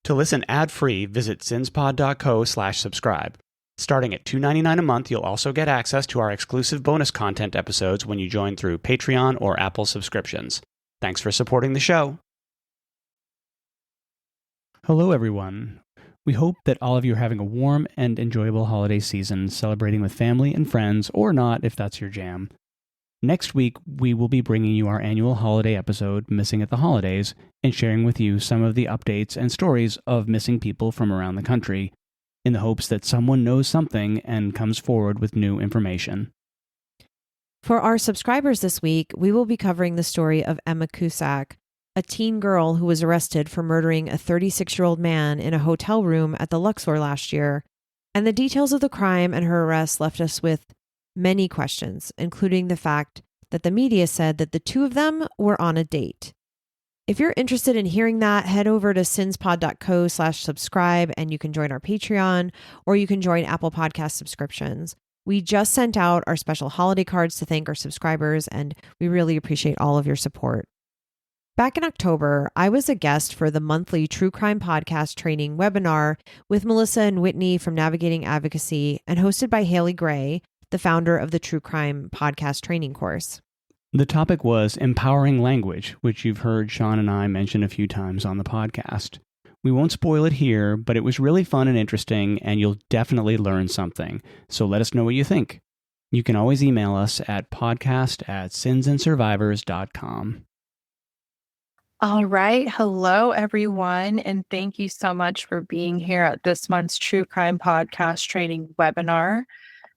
To listen ad-free, visit sinspod.co/subscribe. Starting at $2.99 a month, you'll also get access to our exclusive bonus content episodes when you join through Patreon or Apple subscriptions. Thanks for supporting the show. Hello, everyone. We hope that all of you are having a warm and enjoyable holiday season, celebrating with family and friends, or not if that's your jam. Next week, we will be bringing you our annual holiday episode, Missing at the Holidays, and sharing with you some of the updates and stories of missing people from around the country, in the hopes that someone knows something and comes forward with new information. For our subscribers this week, we will be covering the story of Emma Cusack, a teen girl who was arrested for murdering a 36-year-old man in a hotel room at the Luxor last year, and the details of the crime and her arrest left us with many questions, including the fact that the media said that the two of them were on a date. If you're interested in hearing that, head over to sinspod.co/subscribe and you can join our Patreon, or you can join Apple Podcast subscriptions. We just sent out our special holiday cards to thank our subscribers, and we really appreciate all of your support. Back in October, I was a guest for the monthly True Crime Podcast training webinar with Melissa and Whitney from Navigating Advocacy and hosted by Haley Gray, the founder of the True Crime Podcast training course. The topic was empowering language, which you've heard Shaun and I mention a few times on the podcast. We won't spoil it here, but it was really fun and interesting, and you'll definitely learn something. So let us know what you think. You can always email us at podcast@sinsandsurvivors.com. All right. Hello, everyone. And thank you so much for being here at this month's True Crime Podcast training webinar.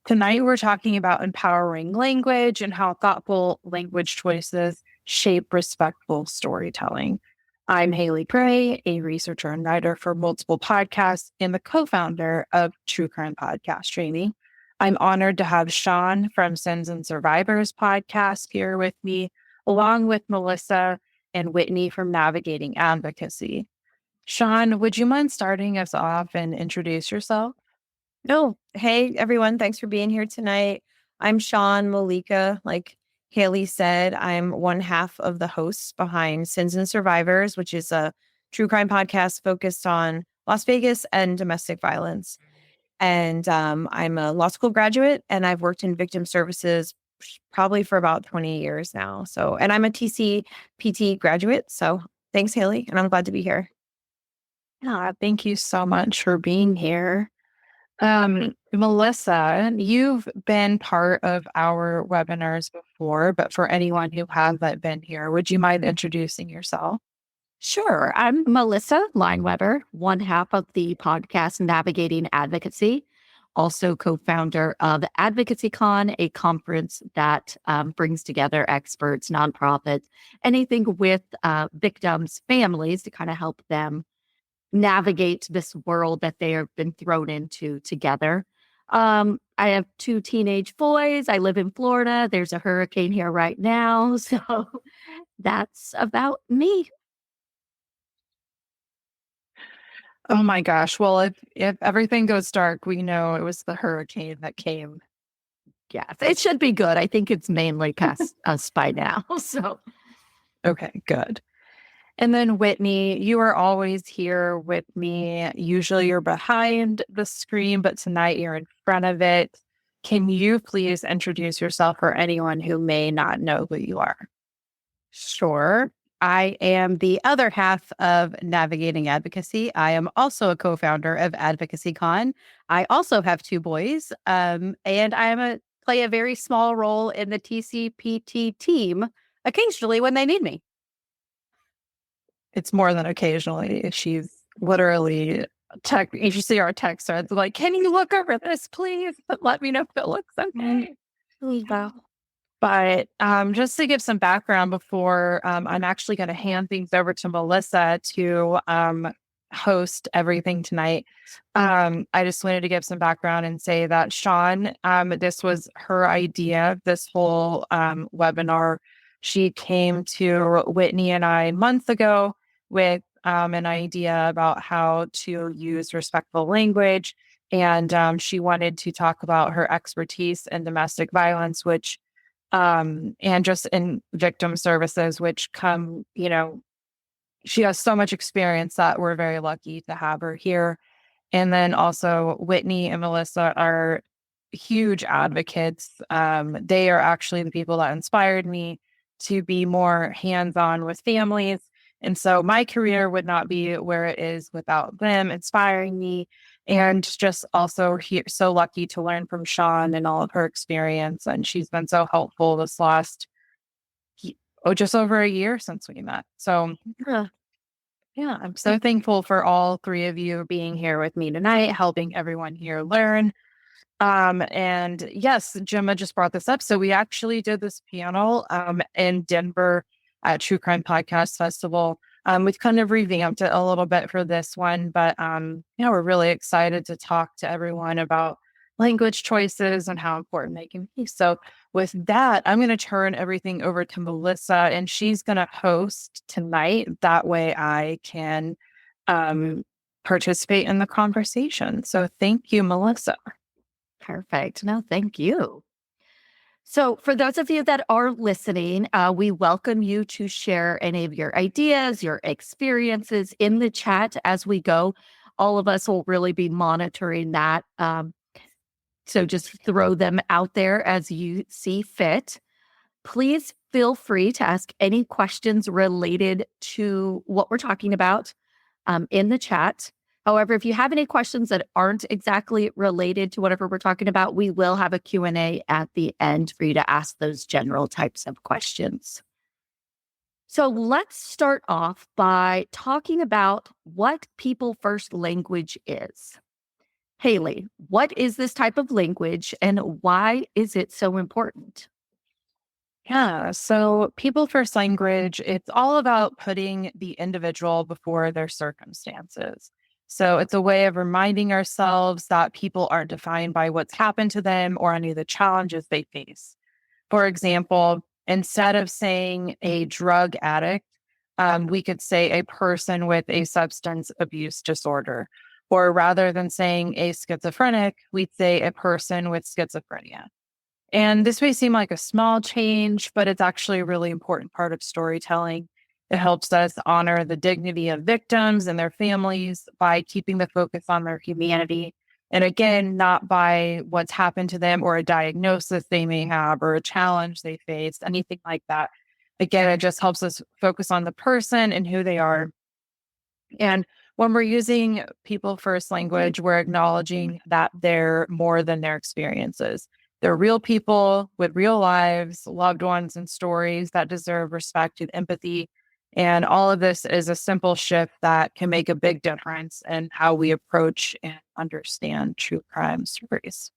Tonight, we're talking about empowering language and how thoughtful language choices shape respectful storytelling. I'm Haley Gray, a researcher and writer for multiple podcasts and the co-founder of True Crime Podcast Training. I'm honored to have Shaun from Sins and Survivors podcast here with me, along with Melissa and Whitney from Navigating Advocacy. Shaun, would you mind starting us off and introduce yourself? No. Hey, everyone. Thanks for being here tonight. I'm Shaun Malika. Like Haley said, I'm one half of the hosts behind Sins and Survivors, which is a true crime podcast focused on Las Vegas and domestic violence. And I'm a law school graduate, and I've worked in victim services probably for about 20 years now. And I'm a TC-PT graduate. So thanks, Haley. And I'm glad to be here. Yeah, thank you so much for being here. Melissa, you've been part of our webinars before, but for anyone who hasn't been here, would you mind introducing yourself? Sure. I'm Melissa Lineweber, one half of the podcast Navigating Advocacy, also co-founder of AdvocacyCon, a conference that brings together experts, nonprofits, anything with victims' families to kind of help them navigate this world that they have been thrown into together. I have 2 teenage boys. I live in Florida. There's a hurricane here right now. So that's about me. Oh my gosh. Well, if everything goes dark, we know it was the hurricane that came. Yes, it should be good. I think it's mainly past us by now. So, okay, good. And then Whitney, you are always here with me. Usually you're behind the screen, but tonight you're in front of it. Can you please introduce yourself for anyone who may not know who you are? Sure. I am the other half of Navigating Advocacy. I am also a co-founder of AdvocacyCon. I also have 2 boys, and play a very small role in the TCPT team occasionally when they need me. It's more than occasionally. She's literally if you see our text threads, like, can you look over this, please? But let me know if it looks okay. wow. But just to give some background before I'm actually going to hand things over to Melissa to host everything tonight. I just wanted to give some background and say that Shaun, this was her idea, this whole webinar. She came to Whitney and I months ago with an idea about how to use respectful language. And she wanted to talk about her expertise in domestic violence, which and just in victim services, which come, she has so much experience that we're very lucky to have her here. And then also Whitney and Melissa are huge advocates. They are actually the people that inspired me to be more hands-on with families. And so my career would not be where it is without them inspiring me. And just also so lucky to learn from Shaun and all of her experience. And she's been so helpful this last, just over a year since we met. So yeah, I'm so thankful for all three of you being here with me tonight, helping everyone here learn. And yes, Gemma just brought this up. So we actually did this panel in Denver at True Crime Podcast Festival. We've kind of revamped it a little bit for this one, but yeah, we're really excited to talk to everyone about language choices and how important they can be. So with that, I'm going to turn everything over to Melissa, and she's going to host tonight. That way I can participate in the conversation. So thank you, Melissa. Perfect. No, thank you. So, for those of you that are listening, we welcome you to share any of your ideas, your experiences in the chat as we go. All of us will really be monitoring that. So, just throw them out there as you see fit. Please feel free to ask any questions related to what we're talking about in the chat. However, if you have any questions that aren't exactly related to whatever we're talking about, we will have a Q&A at the end for you to ask those general types of questions. So let's start off by talking about what people first language is. Haley, what is this type of language and why is it so important? Yeah, so people first language, it's all about putting the individual before their circumstances. So it's a way of reminding ourselves that people aren't defined by what's happened to them or any of the challenges they face. For example, instead of saying a drug addict, we could say a person with a substance abuse disorder. Or rather than saying a schizophrenic, we'd say a person with schizophrenia. And this may seem like a small change, but it's actually a really important part of storytelling. It helps us honor the dignity of victims and their families by keeping the focus on their humanity. And again, not by what's happened to them or a diagnosis they may have or a challenge they faced, anything like that. Again, it just helps us focus on the person and who they are. And when we're using people first language, we're acknowledging that they're more than their experiences. They're real people with real lives, loved ones, and stories that deserve respect and empathy. And all of this is a simple shift that can make a big difference in how we approach and understand true crime stories.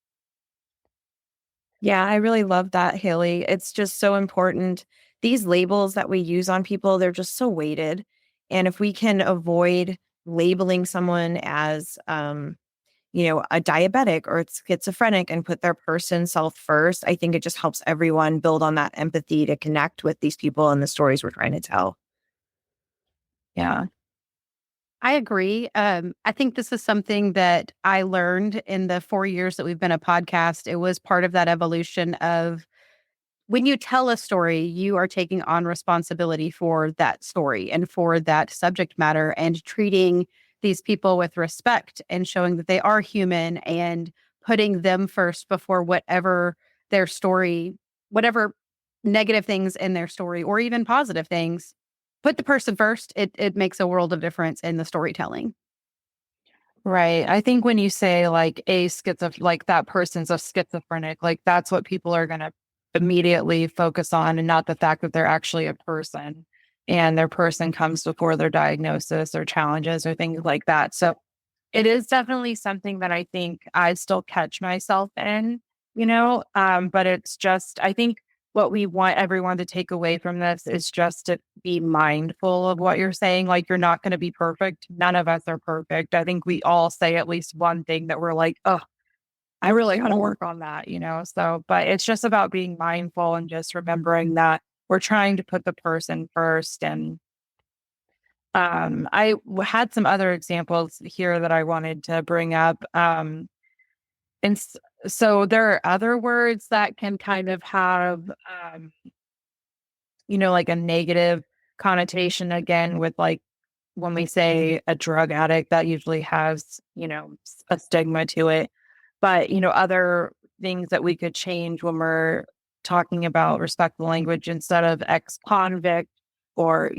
Yeah, I really love that, Haley. It's just so important. These labels that we use on people, they're just so weighted. And if we can avoid labeling someone as, a diabetic or schizophrenic and put their person self first, I think it just helps everyone build on that empathy to connect with these people and the stories we're trying to tell. Yeah. I agree. I think this is something that I learned in the 4 years that we've been a podcast. It was part of that evolution of when you tell a story, you are taking on responsibility for that story and for that subject matter and treating these people with respect and showing that they are human and putting them first before whatever their story, whatever negative things in their story or even positive things. Put the person first. It makes a world of difference in the storytelling. Right. I think when you say like like that person's a schizophrenic, like that's what people are going to immediately focus on and not the fact that they're actually a person and their person comes before their diagnosis or challenges or things like that. So it is definitely something that I think I still catch myself in, but it's just, I think what we want everyone to take away from this is just to be mindful of what you're saying. Like, you're not going to be perfect. None of us are perfect. I think we all say at least one thing that we're like, oh, I really got to work on that, So, but it's just about being mindful and just remembering that we're trying to put the person first. And had some other examples here that I wanted to bring up. So there are other words that can kind of have, like a negative connotation again with like when we say a drug addict, that usually has, a stigma to it. But, other things that we could change when we're talking about respectful language instead of ex-convict or,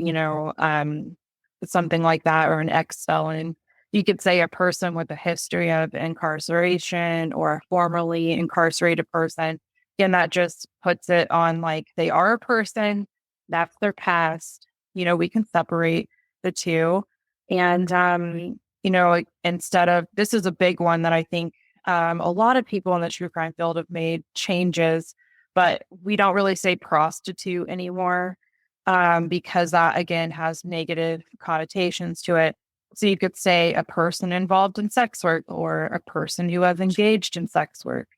something like that, or an ex-felon. You could say a person with a history of incarceration or a formerly incarcerated person. And that just puts it on like they are a person, that's their past. We can separate the two. And, instead of, this is a big one that I think a lot of people in the true crime field have made changes, but we don't really say prostitute anymore because that, again, has negative connotations to it. So you could say a person involved in sex work or a person who has engaged in sex work.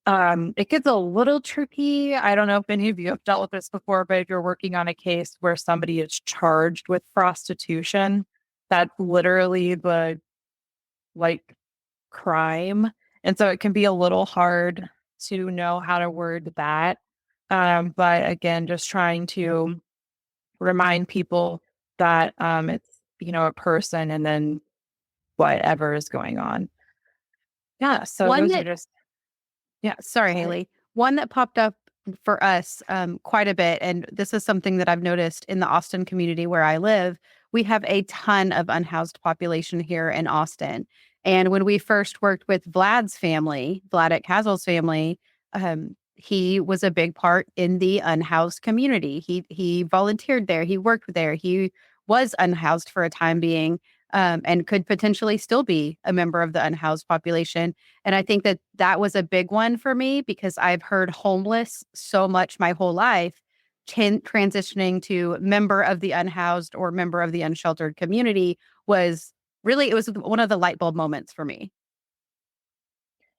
It gets a little tricky. I don't know if any of you have dealt with this before, but if you're working on a case where somebody is charged with prostitution, that's literally the like crime. And so it can be a little hard to know how to word that. But again, just trying to remind people that it's, a person and then whatever is going on. Yeah. So One those that are just, Yeah, sorry, Haley. One that popped up for us quite a bit, and this is something that I've noticed in the Austin community where I live. We have a ton of unhoused population here in Austin. And when we first worked with Vlad's family, Vlad at Casal's family, he was a big part in the unhoused community. He volunteered there. He worked there. He was unhoused for a time being, and could potentially still be a member of the unhoused population. And I think that that was a big one for me because I've heard homeless so much my whole life, transitioning to member of the unhoused or member of the unsheltered community was really, it was one of the light bulb moments for me.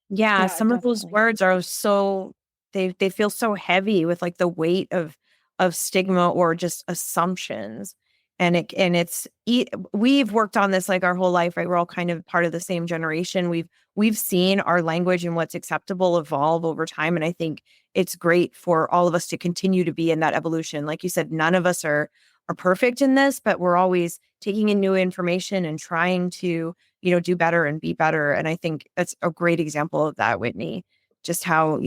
Yeah, yeah, some of those definitely. words are so they feel so heavy with like the weight of stigma or just assumptions. We've worked on this like our whole life, right? We're all kind of part of the same generation. We've seen our language and what's acceptable evolve over time, and I think it's great for all of us to continue to be in that evolution. Like you said, none of us are perfect in this, but we're always taking in new information and trying to do better and be better. And I think that's a great example of that, Whitney. Just how,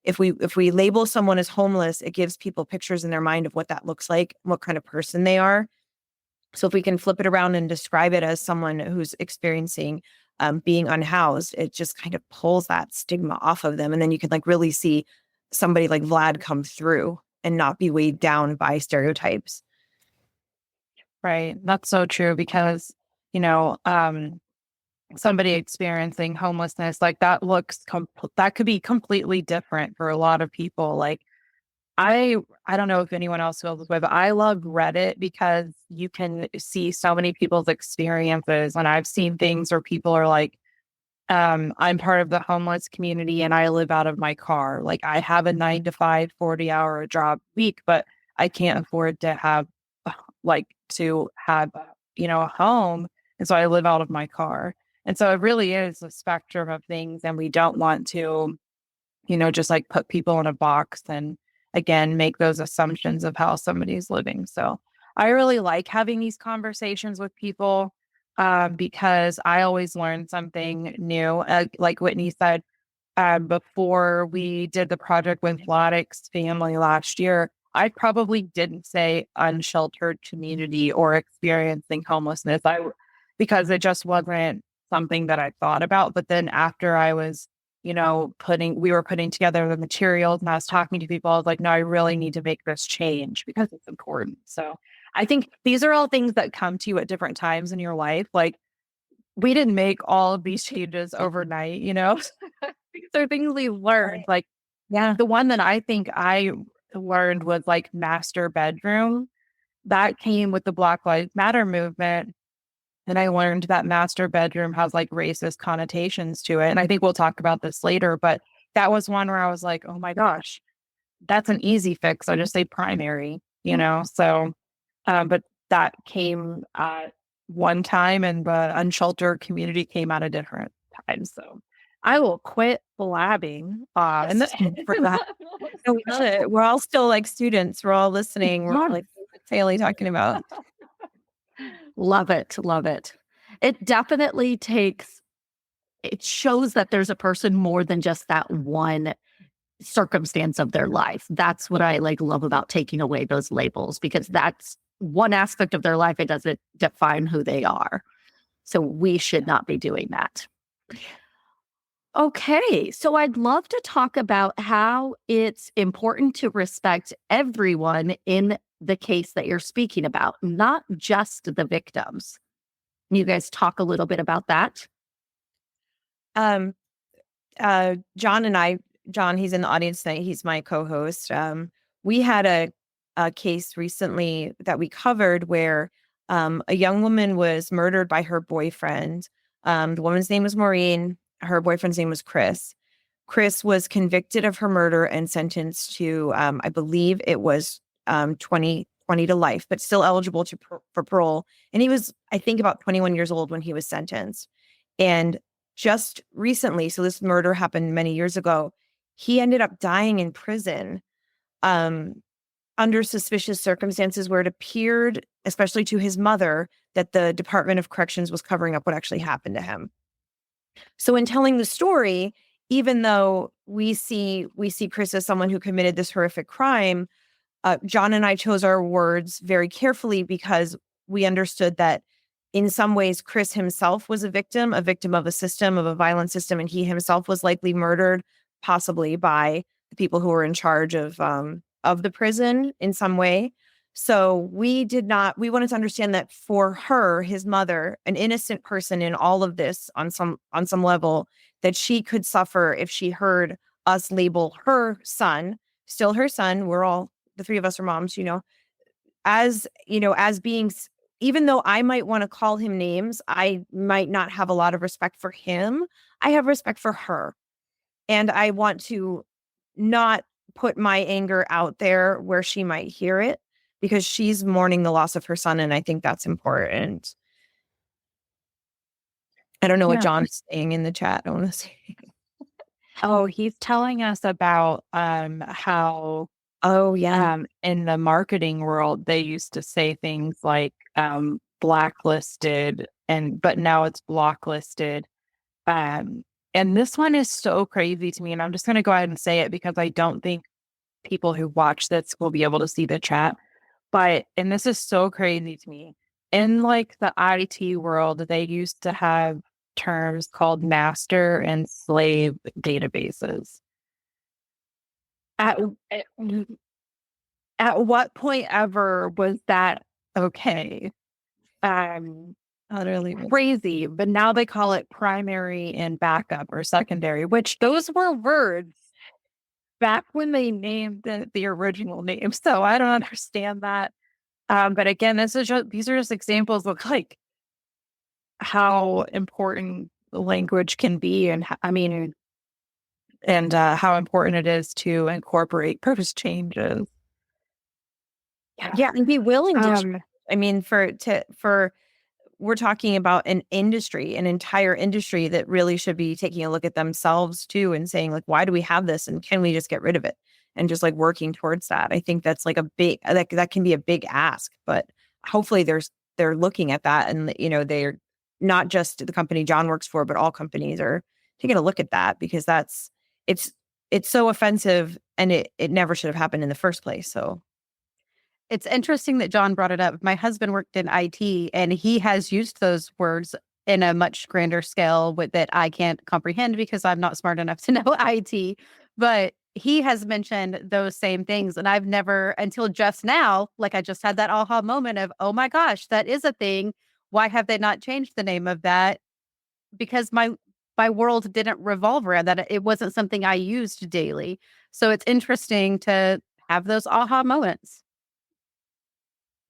if we label someone as homeless, it gives people pictures in their mind of what that looks like, what kind of person they are. So if we can flip it around and describe it as someone who's experiencing being unhoused, it just kind of pulls that stigma off of them. And then you can like really see somebody like Vlad come through and not be weighed down by stereotypes. Right. That's so true because, somebody experiencing homelessness, like that that could be completely different for a lot of people. Like I don't know if anyone else feels this way, but I love Reddit because you can see so many people's experiences. And I've seen things where people are like, I'm part of the homeless community and I live out of my car. Like I have a 9 to 5, 40-hour job week, but I can't afford to have a home. And so I live out of my car. And so it really is a spectrum of things. And we don't want to, just like put people in a box and again, make those assumptions of how somebody's living. So I really like having these conversations with people because I always learn something new. Like Whitney said, before we did the project with Vladek's family last year, I probably didn't say unsheltered community or experiencing homelessness. Because it just wasn't something that I thought about. But then after I was, we were putting together the materials and I was talking to people, I was like, no, I really need to make this change because it's important. So I think these are all things that come to you at different times in your life. Like we didn't make all of these changes overnight, These are things we learned. Like, Yeah. the one that I think I learned was like master bedroom. That came with the Black Lives Matter movement. And I learned that master bedroom has like racist connotations to it. And I think we'll talk about this later, but that was one where I was like, oh my gosh, that's an easy fix. I just say primary, So, but that came one time and the unsheltered community came at a different time. So I will quit blabbing. For that. No, we love it. We're all still like students. We're all listening. We're all like, what's Haley talking about? Love it. Love it. It definitely it shows that there's a person more than just that one circumstance of their life. That's what I love about taking away those labels, because that's one aspect of their life. It doesn't define who they are. So we should not be doing that. Okay, so I'd love to talk about how it's important to respect everyone in the case that you're speaking about, not just the victims. Can you guys talk a little bit about that? Um, John and I, John, he's in the audience tonight. He's my co-host. We had a case recently that we covered where a young woman was murdered by her boyfriend. The woman's name was Maureen. Her boyfriend's name was Chris. Chris was convicted of her murder and sentenced to, I believe it was 20 to life, but still eligible for parole. And he was, I think, about 21 years old when he was sentenced. And just recently, so this murder happened many years ago, he ended up dying in prison under suspicious circumstances where it appeared, especially to his mother, that the Department of Corrections was covering up what actually happened to him. So in telling the story, even though we see Chris as someone who committed this horrific crime, John and I chose our words very carefully because we understood that in some ways, Chris himself was a victim of a system, of a violent system, and he himself was likely murdered, possibly by the people who were in charge of the prison in some way. So we wanted to understand that for her, his mother, an innocent person in all of this on some level, that she could suffer if she heard us label her son, still her son, the three of us are moms, as being, even though I might want to call him names, I might not have a lot of respect for him. I have respect for her. And I want to not put my anger out there where she might hear it, because she's mourning the loss of her son. And I think that's important. I don't know what John is saying in the chat. I want to say. Oh, he's telling us about how in the marketing world they used to say things like blacklisted, but now it's blocklisted. And this one is so crazy to me, and I'm just going to go ahead and say it because I don't think people who watch this will be able to see the chat. And this is so crazy to me. In the IT world, they used to have terms called master and slave databases. At what point ever was that okay? Utterly crazy. But now they call it primary and backup or secondary, which those were words back when they named the original name. So I don't understand that. But again, these are just examples of how important language can be, and how important it is to incorporate purpose changes. Yeah, and be willing to. We're talking about an entire industry that really should be taking a look at themselves too and saying why do we have this, and can we just get rid of it, and just working towards that. I think that's a big that can be a big ask, but hopefully they're looking at that, and they're not just the company John works for, but all companies are taking a look at that, because it's so offensive, and it never should have happened in the first place. So it's interesting that John brought it up. My husband worked in IT, and he has used those words in a much grander scale that I can't comprehend because I'm not smart enough to know IT. But he has mentioned those same things. And I've never, until just now, I just had that aha moment of, oh my gosh, that is a thing. Why have they not changed the name of that? Because my world didn't revolve around that. It wasn't something I used daily. So it's interesting to have those aha moments.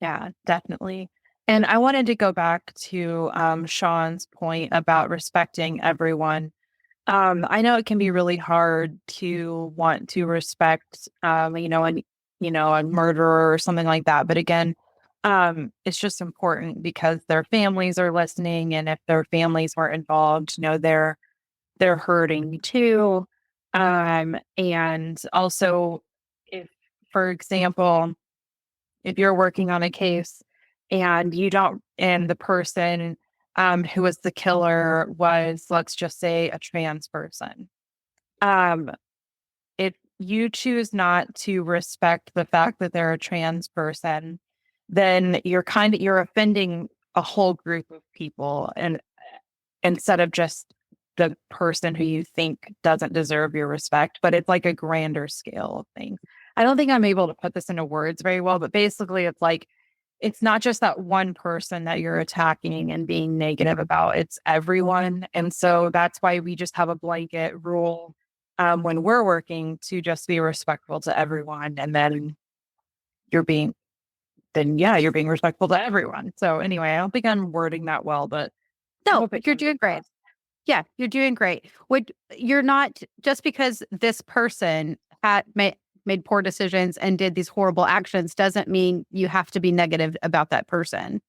Yeah, definitely. And I wanted to go back to Shaun's point about respecting everyone. I know it can be really hard to want to respect, a murderer or something like that. But again, it's just important because their families are listening, and if their families weren't involved, they're hurting too. And also, if, for example, if you're working on a case and the person who was the killer was, let's just say, a trans person. If you choose not to respect the fact that they're a trans person, then you're offending a whole group of people, and instead of just the person who you think doesn't deserve your respect, but it's like a grander scale of things. I don't think I'm able to put this into words very well, but basically it's like, it's not just that one person that you're attacking and being negative about, it's everyone. And so that's why we just have a blanket rule when we're working to just be respectful to everyone. And then you're being respectful to everyone. So anyway, I don't think I'm wording that well, but No, but you're doing great. Yeah, you're doing great. You're not, just because this person had made poor decisions and did these horrible actions doesn't mean you have to be negative about that person.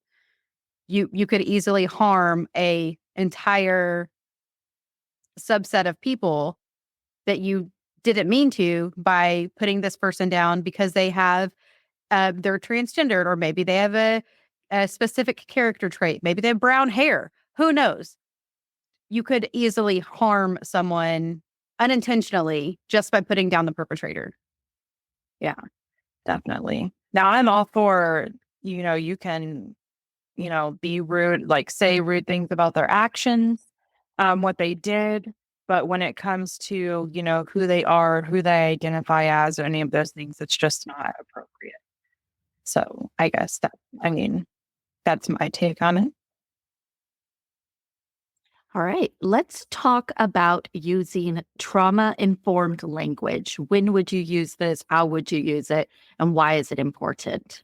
You could easily harm a entire subset of people that you didn't mean to by putting this person down because they have they're transgendered, or maybe they have a specific character trait. Maybe they have brown hair. Who knows? You could easily harm someone unintentionally just by putting down the perpetrator. Yeah, definitely. Now I'm all for, you can, be rude, like say rude things about their actions, what they did. But when it comes to, who they are, who they identify as, or any of those things, it's just not appropriate. So I guess that's my take on it. All right, let's talk about using trauma-informed language. When would you use this? How would you use it? And why is it important?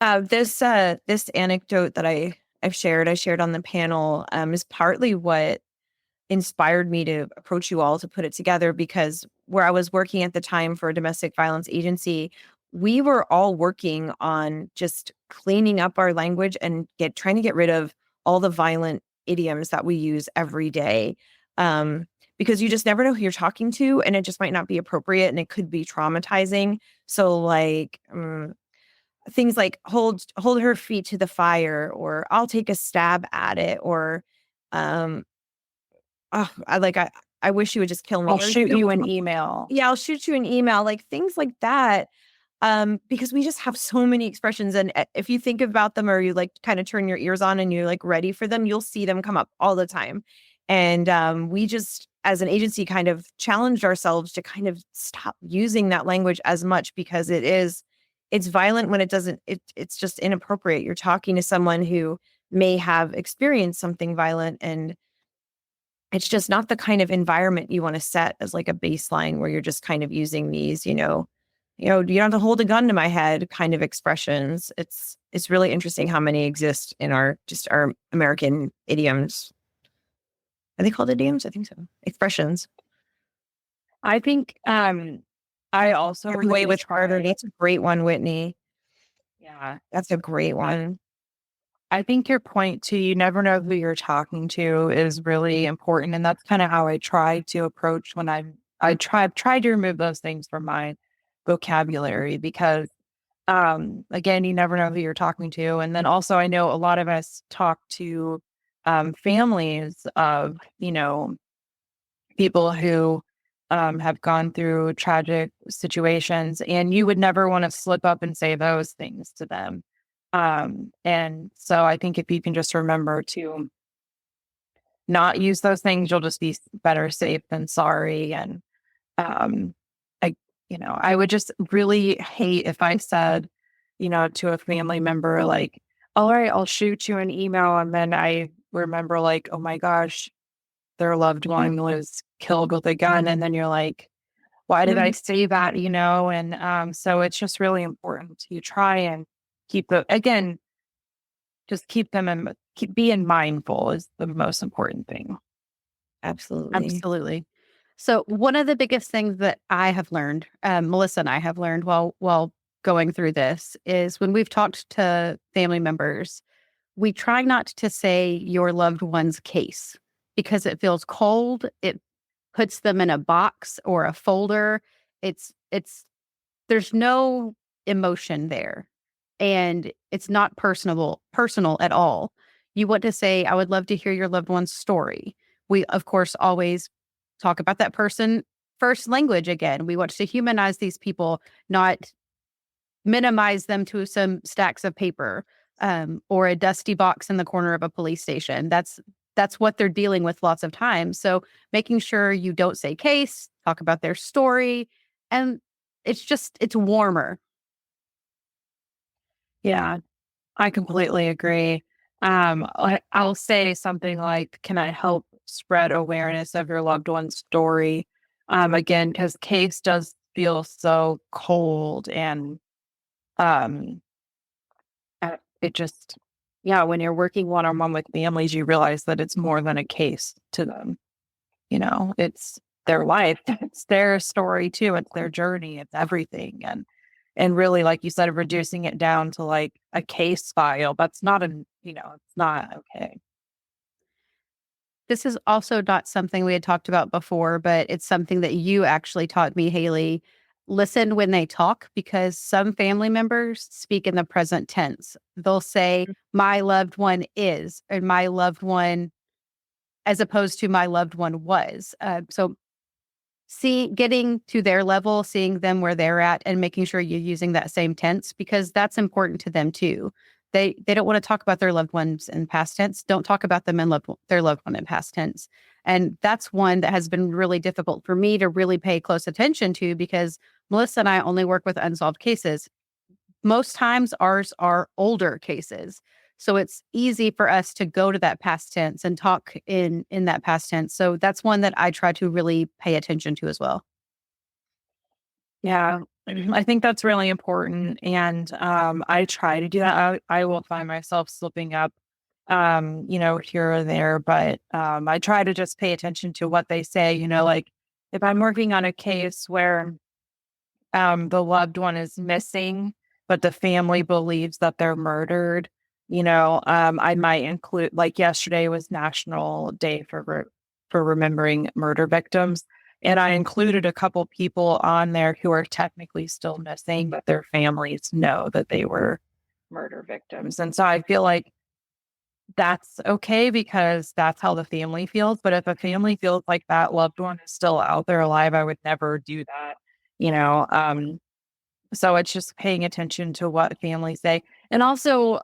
This anecdote that I shared on the panel is partly what inspired me to approach you all to put it together, because where I was working at the time for a domestic violence agency, we were all working on just cleaning up our language and trying to get rid of all the violent idioms that we use every day. Because you just never know who you're talking to, and it just might not be appropriate, and it could be traumatizing. So like things like hold her feet to the fire, or I'll take a stab at it, or um I wish you would just kill me. I'll shoot you an email. Yeah, I'll shoot you an email, like things like that. Because we just have so many expressions, and if you think about them, or you like kind of turn your ears on and you're like ready for them, you'll see them come up all the time. And we just, as an agency, kind of challenged ourselves to kind of stop using that language as much, because it's violent when it's just inappropriate. You're talking to someone who may have experienced something violent, and it's just not the kind of environment you want to set as like a baseline, where you're just kind of using these, you don't have to hold a gun to my head kind of expressions. It's really interesting how many exist in our American idioms. Are they called idioms? I think so. Expressions. I think I also Way with harder. That's a great one, Whitney. Yeah, That's a great one. I think your point too, you never know who you're talking to, is really important. And that's kind of how I try to approach when I try to remove those things from my vocabulary, because again, you never know who you're talking to. And then also I know a lot of us talk to families of, people who have gone through tragic situations, and you would never want to slip up and say those things to them. And so I think if you can just remember to not use those things, you'll just be better safe than sorry. And um, I would just really hate if I said, to a family member, like, all right, I'll shoot you an email. And then I remember, like, oh my gosh, their loved one was killed with a gun. And then you're like, why did I say that? And so it's just really important to try and keep them and keep being mindful is the most important thing. Absolutely. Absolutely. So one of the biggest things that I have learned, Melissa and I have learned while going through this, is when we've talked to family members, we try not to say your loved one's case, because it feels cold. It puts them in a box or a folder. It's there's no emotion there. and it's not personal at all. You want to say, I would love to hear your loved one's story. We, of course, always talk about that person first language again. We want to humanize these people, not minimize them to some stacks of paper or a dusty box in the corner of a police station. That's what they're dealing with lots of times. So making sure you don't say case, talk about their story, and it's warmer. Yeah, I completely agree. I'll say something like, can I help spread awareness of your loved one's story? Again, because case does feel so cold and um, it just, yeah, when you're working one-on-one with families, you realize that it's more than a case to them. It's their life, it's their story too, it's their journey, it's everything. And really, like you said, reducing it down to like a case file, that's not it's not okay. This is also not something we had talked about before, but it's something that you actually taught me, Haley. Listen when they talk, because some family members speak in the present tense. They'll say, my loved one is, or my loved one, as opposed to my loved one was. So getting to their level, seeing them where they're at, and making sure you're using that same tense, because that's important to them too. They don't want to talk about their loved ones in past tense. Don't talk about them in their loved one in past tense. And that's one that has been really difficult for me to really pay close attention to, because Melissa and I only work with unsolved cases. Most times ours are older cases. So it's easy for us to go to that past tense and talk in that past tense. So that's one that I try to really pay attention to as well. Yeah, I think that's really important. And I try to do that. I will find myself slipping up, here or there, but I try to just pay attention to what they say, like if I'm working on a case where the loved one is missing, but the family believes that they're murdered, I might include, like yesterday was National Day for remembering murder victims. And I included a couple people on there who are technically still missing, but their families know that they were murder victims. And so I feel like that's okay because that's how the family feels. But if a family feels like that loved one is still out there alive, I would never do that, you know. So it's just paying attention to what families say. And also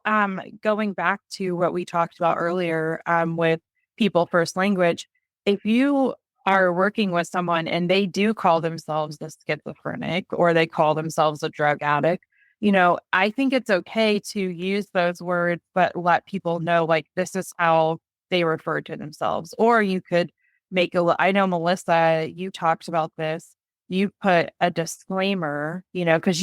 going back to what we talked about earlier with people first language, if you are working with someone and they do call themselves a schizophrenic or they call themselves a drug addict, I think it's okay to use those words, but let people know like this is how they refer to themselves. Or you could I know, Melissa, you talked about this, you put a disclaimer, because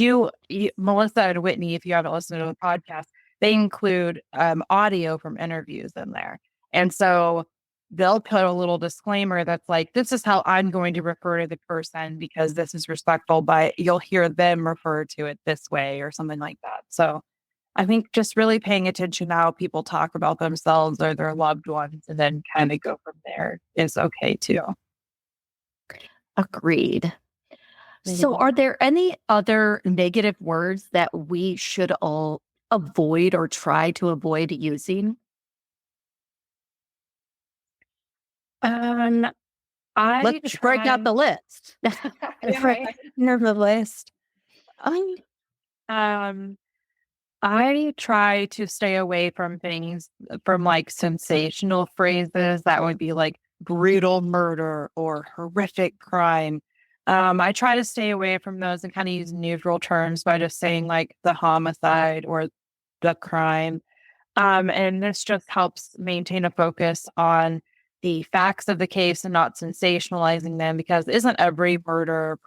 Melissa and Whitney, if you haven't listened to the podcast, they include audio from interviews in there. And so they'll put a little disclaimer that's like, this is how I'm going to refer to the person because this is respectful, but you'll hear them refer to it this way or something like that. So I think just really paying attention to how people talk about themselves or their loved ones and then kind of go from there is okay too. Agreed. So are there any other negative words that we should all avoid or try to avoid using? Let's break out the list. The list. I try to stay away from things from like sensational phrases that would be like brutal murder or horrific crime. I try to stay away from those and kind of use neutral terms by just saying like the homicide or the crime. And this just helps maintain a focus on the facts of the case and not sensationalizing them because isn't every murder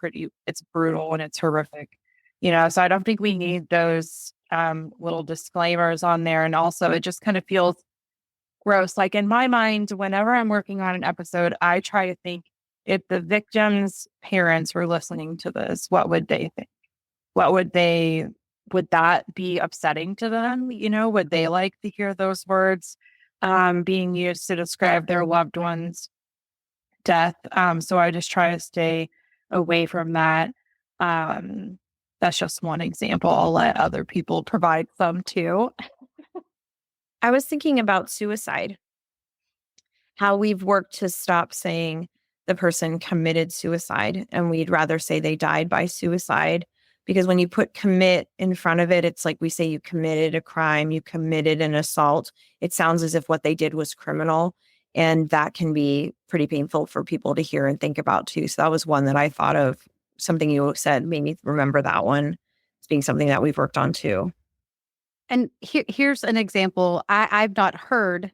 it's brutal and it's horrific, so I don't think we need those little disclaimers on there. And also it just kind of feels gross. Like in my mind, whenever I'm working on an episode, I try to think if the victim's parents were listening to this, what would they think? Would that be upsetting to them? Would they like to hear those words being used to describe their loved one's death? So I just try to stay away from that. that's just one example. I'll let other people provide some too. I was thinking about suicide, how we've worked to stop saying the person committed suicide, and we'd rather say they died by suicide. Because when you put commit in front of it, it's like we say you committed a crime, you committed an assault. It sounds as if what they did was criminal. And that can be pretty painful for people to hear and think about too. So that was one that I thought of. Something you said made me remember that one as being something that we've worked on too. And here's an example. I've not heard,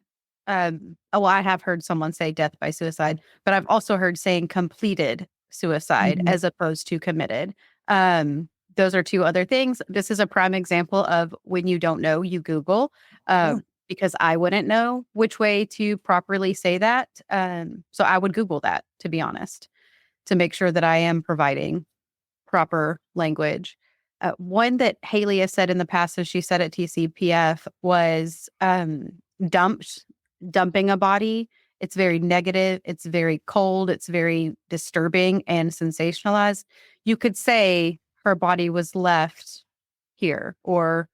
I have heard someone say death by suicide, but I've also heard saying completed suicide as opposed to committed. Those are two other things. This is a prime example of when you don't know, you Google, because I wouldn't know which way to properly say that. So I would Google that, to be honest, to make sure that I am providing proper language. One that Haley has said in the past, as she said at TCPF, was dumping a body. It's very negative. It's very cold. It's very disturbing and sensationalized. You could say her body was left here or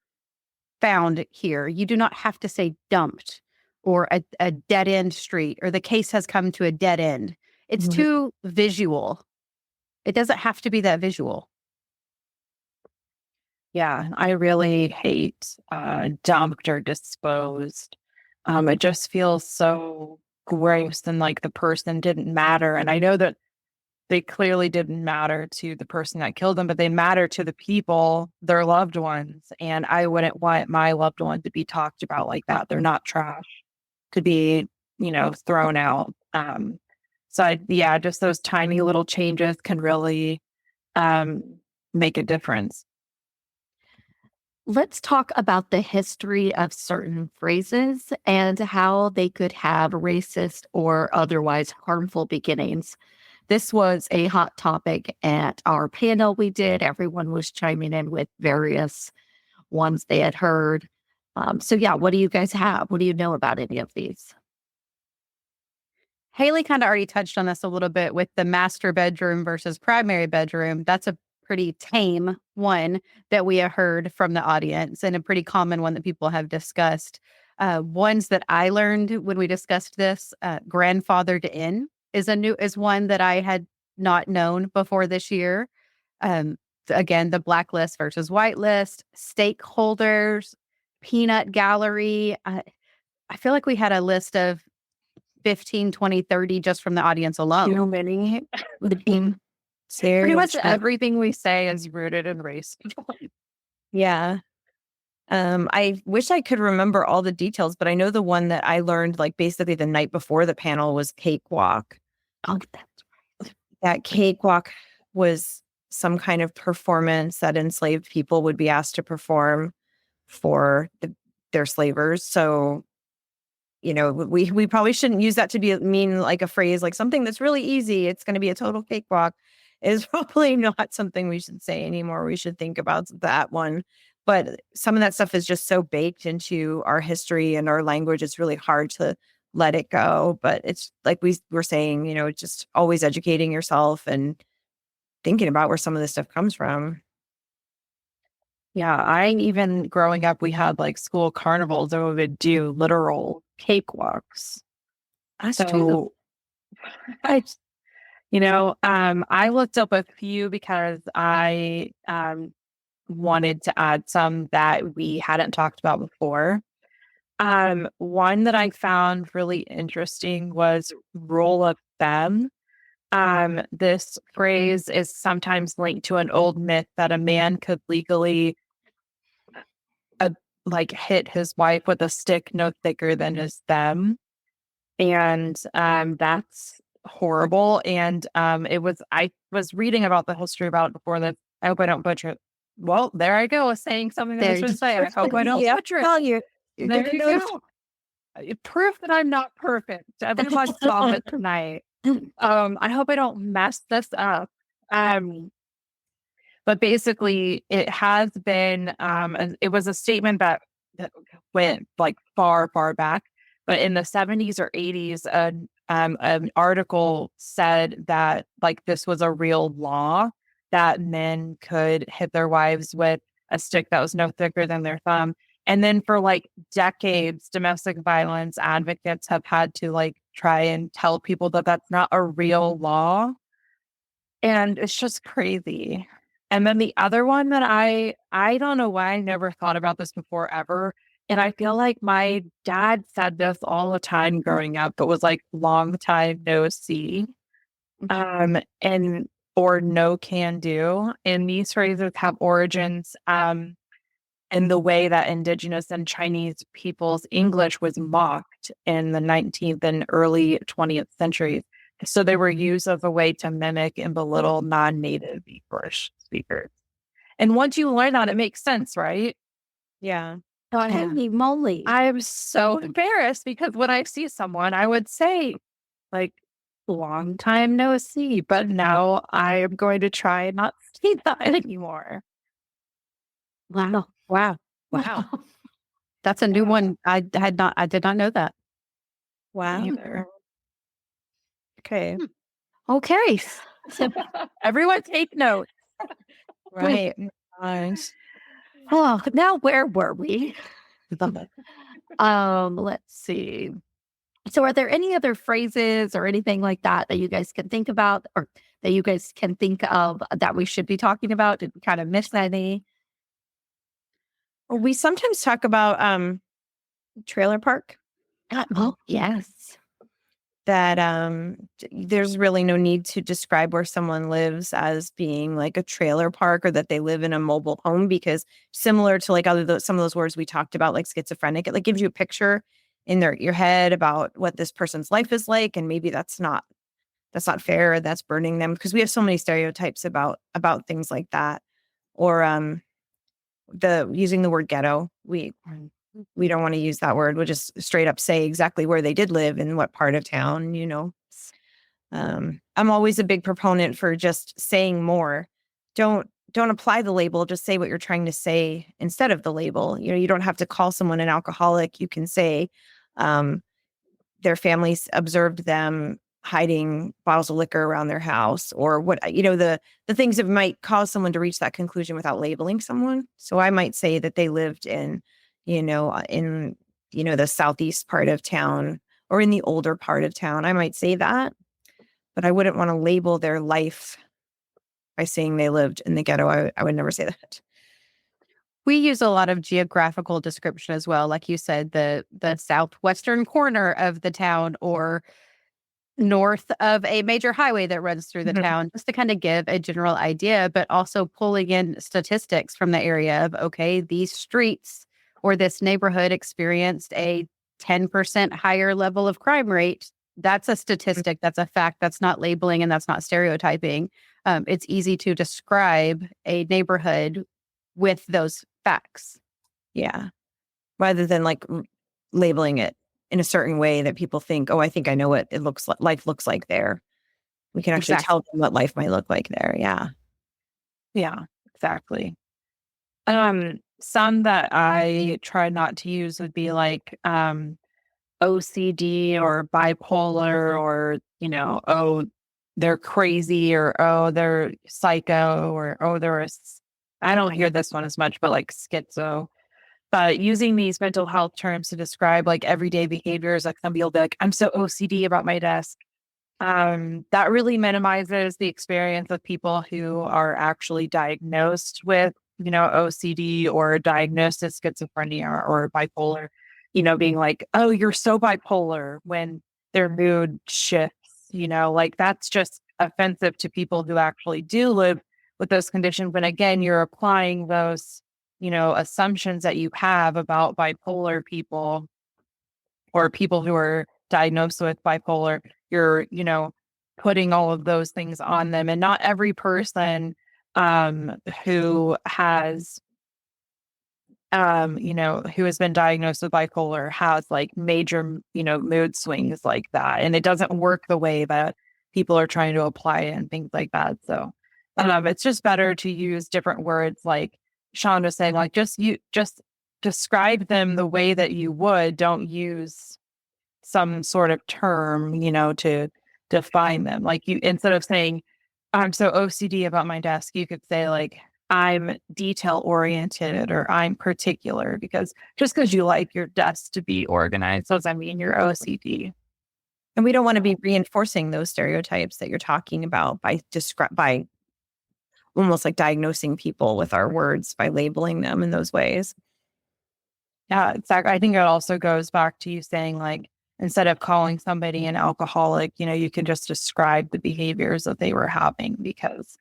found here. You do not have to say dumped or a dead end street or the case has come to a dead end. It's too visual. It doesn't have to be that visual. Yeah, I really hate dumped or disposed. It just feels so gross and like the person didn't matter. And I know that they clearly didn't matter to the person that killed them, but they matter to the people, their loved ones. And I wouldn't want my loved one to be talked about like that. They're not trash to be, thrown out. Just those tiny little changes can really make a difference. Let's talk about the history of certain phrases and how they could have racist or otherwise harmful beginnings. This was a hot topic at our panel we did. Everyone was chiming in with various ones they had heard. What do you guys have? What do you know about any of these? Haley kind of already touched on this a little bit with the master bedroom versus primary bedroom. That's a pretty tame one that we have heard from the audience and a pretty common one that people have discussed. Ones that I learned when we discussed this, grandfathered in is one that I had not known before this year. Again, the blacklist versus whitelist, stakeholders, peanut gallery. I feel like we had a list of 15, 20, 30 just from the audience alone. Too many. Pretty Much everything we say is rooted in race. Yeah. I wish I could remember all the details, but I know the one that I learned like basically the night before the panel was cakewalk. Oh, that's right. That cakewalk was some kind of performance that enslaved people would be asked to perform for their slavers. So, we probably shouldn't use that to mean like a phrase, like something that's really easy. It's going to be a total cakewalk is probably not something we should say anymore. We should think about that one. But some of that stuff is just so baked into our history and our language. It's really hard to let it go. But it's like we were saying, just always educating yourself and thinking about where some of this stuff comes from. Yeah, even growing up, we had like school carnivals and we would do literal cakewalks. That's true. I looked up a few because I wanted to add some that we hadn't talked about before. One that I found really interesting was rule of femme. This phrase is sometimes linked to an old myth that a man could legally hit his wife with a stick no thicker than his thumb. And that's horrible. And I was reading about the history about it before that. I hope I don't butcher it. Well, there I go, saying something that I should say. I hope I don't butcher it. There you go. Proof that I'm not perfect. Everyone stop it tonight. I hope I don't mess this up. But basically, it has been, it was a statement that went like far, far back. But in the 70s or 80s, an article said that like this was a real law that men could hit their wives with a stick that was no thicker than their thumb. And then for like decades, domestic violence advocates have had to like try and tell people that that's not a real law. And it's just crazy. And then the other one that I don't know why I never thought about this before ever. And I feel like my dad said this all the time growing up, but was like long time no see. And or no can do. And these phrases have origins in the way that Indigenous and Chinese people's English was mocked in the 19th and early 20th centuries. So they were used as a way to mimic and belittle non-native English speakers. And once you learn that, it makes sense, right? Yeah. Holy moly. I'm so embarrassed because when I see someone, I would say, like, long time no see, but now I am going to try and not see that anymore. Wow. Wow. That's a new one. I did not know that. Wow. Either. Okay. Okay. Everyone take notes. Right. Nice. Oh, now where were we? Let's see. So are there any other phrases or anything like that that you guys can think about or that you guys can think of that we should be talking about? Did we kind of miss any? We sometimes talk about trailer park. Oh, yes. That there's really no need to describe where someone lives as being like a trailer park or that they live in a mobile home, because similar to like some of those words we talked about, like schizophrenic, it like gives you a picture in your head about what this person's life is like, and maybe that's not fair, that's burdening them, because we have so many stereotypes about things like that. Or the using the word ghetto, we don't want to use that word. We'll just straight up say exactly where they did live and what part of town, I'm always a big proponent for just saying more. Don't apply the label, just say what you're trying to say instead of the label. You don't have to call someone an alcoholic. You can say their families observed them hiding bottles of liquor around their house, or what, the things that might cause someone to reach that conclusion without labeling someone. So I might say that they lived in the southeast part of town or in the older part of town. I might say that, but I wouldn't want to label their life by saying they lived in the ghetto. I would never say that. We use a lot of geographical description as well. Like you said, the southwestern corner of the town or north of a major highway that runs through the town, just to kind of give a general idea, but also pulling in statistics from the area of, okay, these streets or this neighborhood experienced a 10% higher level of crime rate. That's a statistic. That's a fact. That's not labeling and that's not stereotyping. It's easy to describe a neighborhood with those facts. Yeah. Rather than like labeling it in a certain way that people think, oh, I think I know what it looks like. Life looks like there. We can actually tell them what life might look like there. Yeah. Yeah, exactly. Some that I try not to use would be like OCD or bipolar, or, oh, they're crazy, or, oh, they're psycho, or, oh, I don't hear this one as much, but like schizo. But using these mental health terms to describe like everyday behaviors, like some people be like, I'm so OCD about my desk. That really minimizes the experience of people who are actually diagnosed with, OCD or diagnosed as schizophrenia or bipolar, being like, oh, you're so bipolar, when their mood shifts, like that's just offensive to people who actually do live with those conditions. But again, you're applying those, assumptions that you have about bipolar people or people who are diagnosed with bipolar. You're, putting all of those things on them. And not every person who has who has been diagnosed with bipolar has like major, mood swings like that. And it doesn't work the way that people are trying to apply it and things like that. So it's just better to use different words, like Shaun was saying, like just describe them the way that you would. Don't use some sort of term, to define them. Like, you, instead of saying, I'm so OCD about my desk. You could say like, I'm detail oriented or I'm particular, because just because you like your desk to be organized doesn't mean you're OCD. And we don't want to be reinforcing those stereotypes that you're talking about by almost like diagnosing people with our words by labeling them in those ways. Yeah, exactly. I think it also goes back to you saying like, instead of calling somebody an alcoholic, you can just describe the behaviors that they were having, because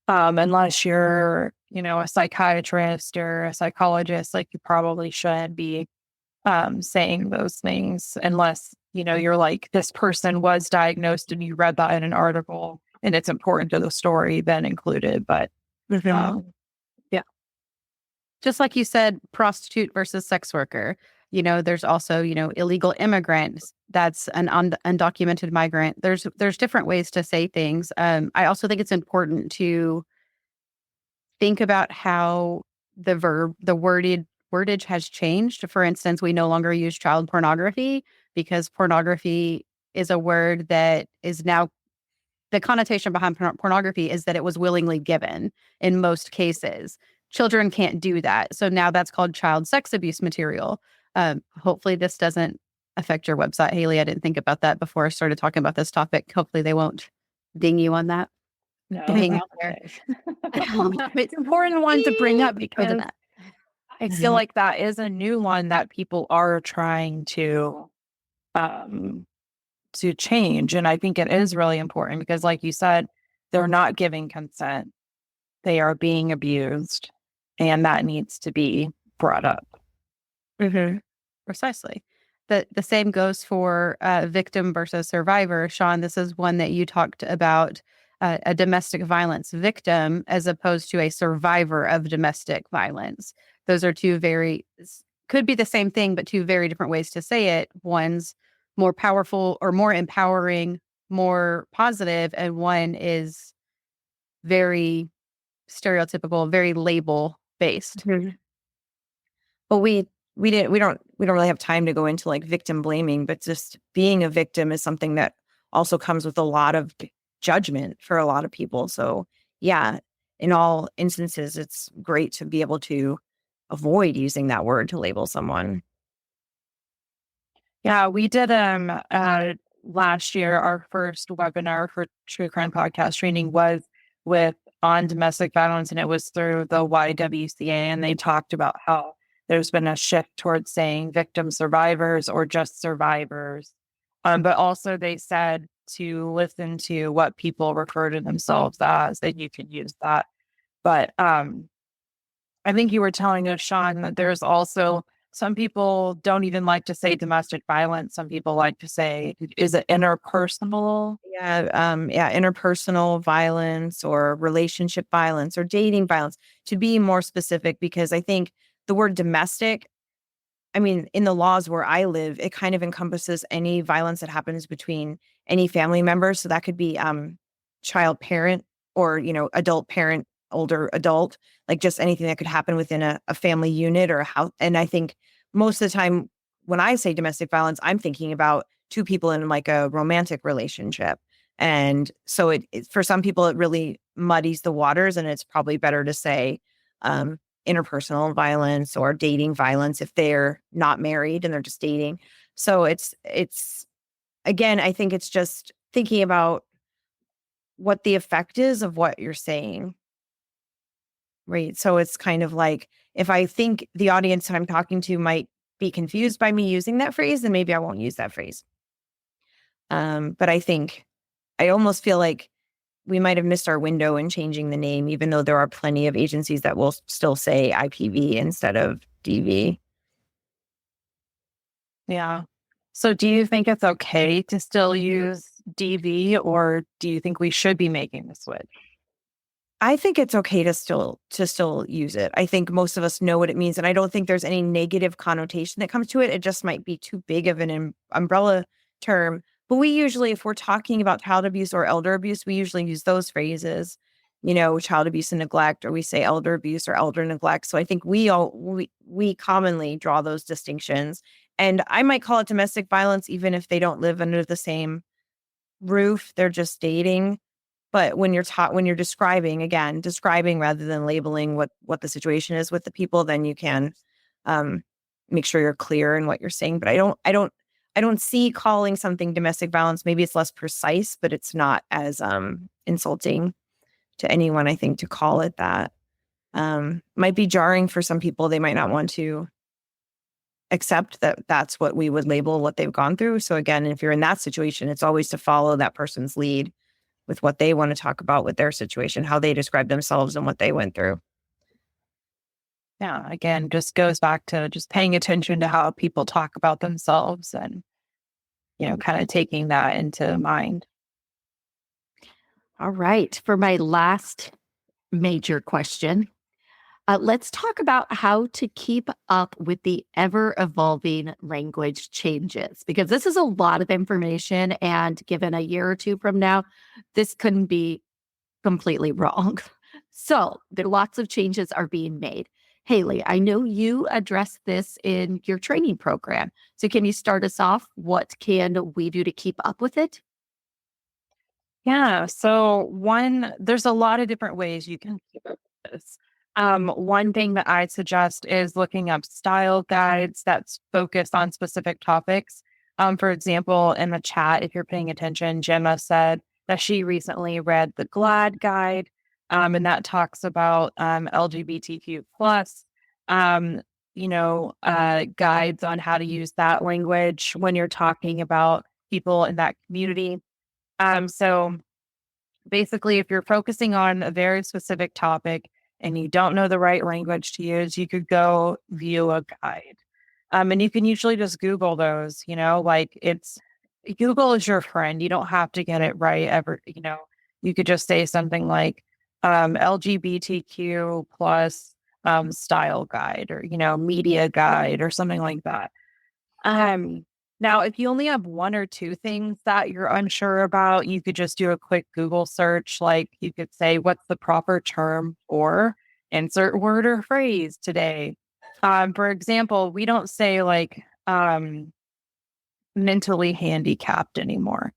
unless you're, a psychiatrist or a psychologist, like you probably shouldn't be saying those things unless, you're like, this person was diagnosed and you read that in an article and it's important to the story, then included. But Yeah. Just like you said, prostitute versus sex worker. There's also, illegal immigrants. That's an undocumented migrant. There's different ways to say things. I also think it's important to think about how the wordage has changed. For instance, we no longer use child pornography because pornography is a word that is now, the connotation behind pornography is that it was willingly given in most cases. Children can't do that. So now that's called child sex abuse material. Hopefully this doesn't affect your website, Haley. I didn't think about that before I started talking about this topic. Hopefully they won't ding you on that. no, Being not out there. it's an important one to bring up because I feel like that is a new one that people are trying to change. And I think it is really important because, like you said, they're not giving consent. They are being abused. And that needs to be brought up. Mm-hmm. Precisely. The same goes for victim versus survivor. Shaun, this is one that you talked about, a domestic violence victim as opposed to a survivor of domestic violence. Those are could be the same thing, but two very different ways to say it. One's more powerful or more empowering, more positive, and one is very stereotypical, very label based. Mm-hmm. Well, we don't really have time to go into like victim blaming, but just being a victim is something that also comes with a lot of judgment for a lot of people. So yeah, in all instances, it's great to be able to avoid using that word to label someone. Yeah, we did last year. Our first webinar for True Crime Podcast Training was on domestic violence, and it was through the YWCA, and they talked about how there's been a shift towards saying victim survivors or just survivors. But also they said to listen to what people refer to themselves as, that you can use that. But I think you were telling us, Shaun, that there's also some people don't even like to say domestic violence. Some people like to say, is it interpersonal? Yeah, interpersonal violence or relationship violence or dating violence, to be more specific, because I think the word domestic, I mean, in the laws where I live, it kind of encompasses any violence that happens between any family members. So that could be child parent or, adult parent, older adult, like just anything that could happen within a family unit or a house. And I think most of the time when I say domestic violence, I'm thinking about two people in like a romantic relationship. And so for some people, it really muddies the waters, and it's probably better to say interpersonal violence or dating violence if they're not married and they're just dating. So it's again, I think it's just thinking about what the effect is of what you're saying. Right. So it's kind of like, if I think the audience that I'm talking to might be confused by me using that phrase, then maybe I won't use that phrase. But I almost feel like we might have missed our window in changing the name, even though there are plenty of agencies that will still say IPV instead of DV. Yeah. So do you think it's okay to still use DV, or do you think we should be making the switch? I think it's okay to still use it. I think most of us know what it means, and I don't think there's any negative connotation that comes to it. It just might be too big of an umbrella term. But we usually, if we're talking about child abuse or elder abuse, we usually use those phrases, child abuse and neglect, or we say elder abuse or elder neglect. So I think we commonly draw those distinctions. And I might call it domestic violence, even if they don't live under the same roof, they're just dating. But when you're describing rather than labeling what the situation is with the people, then you can make sure you're clear in what you're saying. But I don't see calling something domestic violence. Maybe it's less precise, but it's not as insulting to anyone, I think, to call it that. Might be jarring for some people. They might not want to accept that that's what we would label what they've gone through. So again, if you're in that situation, it's always to follow that person's lead with what they want to talk about with their situation, how they describe themselves and what they went through. Yeah, again, just goes back to just paying attention to how people talk about themselves and, kind of taking that into mind. All right. For my last major question, let's talk about how to keep up with the ever-evolving language changes, because this is a lot of information, and given a year or two from now, this couldn't be completely wrong. So there lots of changes are being made. Haley, I know you addressed this in your training program. So can you start us off? What can we do to keep up with it? Yeah. So there's a lot of different ways you can keep up with this. One thing that I'd suggest is looking up style guides that's focused on specific topics. For example, in the chat, if you're paying attention, Gemma said that she recently read the GLAD guide, and that talks about LGBTQ plus, guides on how to use that language when you're talking about people in that community. So basically, if you're focusing on a very specific topic and you don't know the right language to use, you could go view a guide. And you can usually just Google those, Google is your friend. You don't have to get it right ever. You could just say something like LGBTQ plus style guide or, media guide or something like that. Now, if you only have one or two things that you're unsure about, you could just do a quick Google search. Like you could say, what's the proper term for insert word or phrase today? For example, we don't say mentally handicapped anymore.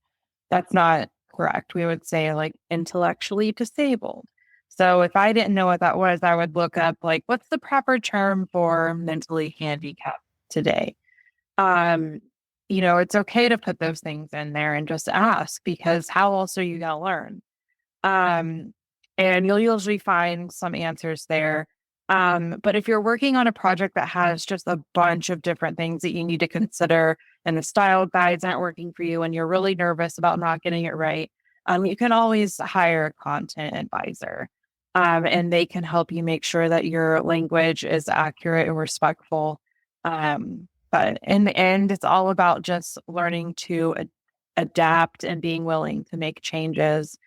That's not correct. We would say intellectually disabled. So if I didn't know what that was, I would look up what's the proper term for mentally handicapped today? It's okay to put those things in there and just ask, because how else are you going to learn? And you'll usually find some answers there. But if you're working on a project that has just a bunch of different things that you need to consider and the style guides aren't working for you and you're really nervous about not getting it right, you can always hire a content advisor. And they can help you make sure that your language is accurate and respectful. But in the end, it's all about just learning to adapt and being willing to make changes.